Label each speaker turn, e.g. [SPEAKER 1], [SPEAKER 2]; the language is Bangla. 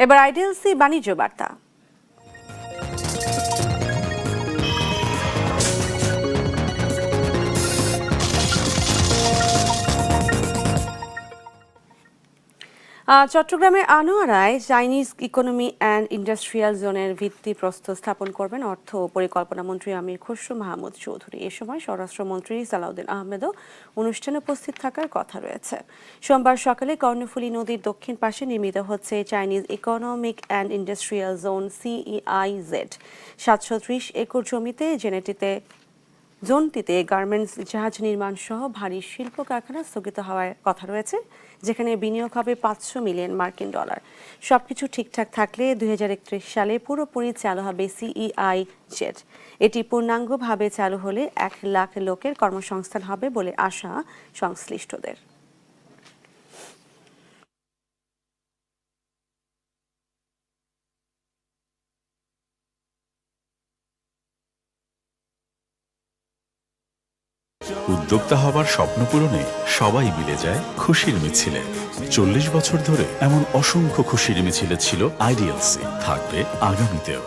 [SPEAKER 1] এবার আইডিএলসি বাণিজ্য বার্তা। চট্টগ্রামের আনোয়ারায় চাইনিজ ইকোনমি অ্যান্ড ইন্ডাস্ট্রিয়াল জোনের ভিত্তিপ্রস্তর স্থাপন করবেন অর্থ ও পরিকল্পনা মন্ত্রী আমির খসরু মাহমুদ চৌধুরী। এ সময় স্বরাষ্ট্রমন্ত্রী সালাউদ্দিন আহমেদও অনুষ্ঠানে উপস্থিত থাকার কথা রয়েছে। সোমবার সকালে কর্ণফুলী নদীর দক্ষিণ পাশে নির্মিত হচ্ছে Chinese economic and industrial zone CEIZ। 730 acre জমিতে জোনটিতে গার্মেন্টস, জাহাজ নির্মাণ সহ ভারী শিল্প কারখানা স্থগিত হওয়ার কথা রয়েছে, যেখানে বিনিয়োগ হবে $500 মিলিয়ন। সবকিছু ঠিকঠাক থাকলে 2031 সালে পুরোপুরি চালু হবে CEIZ। এটি পূর্ণাঙ্গভাবে চালু হলে 1 লাখ লোকের কর্মসংস্থান হবে বলে আশা সংশ্লিষ্টদের।
[SPEAKER 2] উদ্যোক্তা হবার স্বপ্ন পূরণে সবাই মিলে যায় খুশির মিছিলে। 40 বছর ধরে এমন অসংখ্য খুশির মিছিলে ছিল আইডিএলসি, থাকবে আগামীতেও।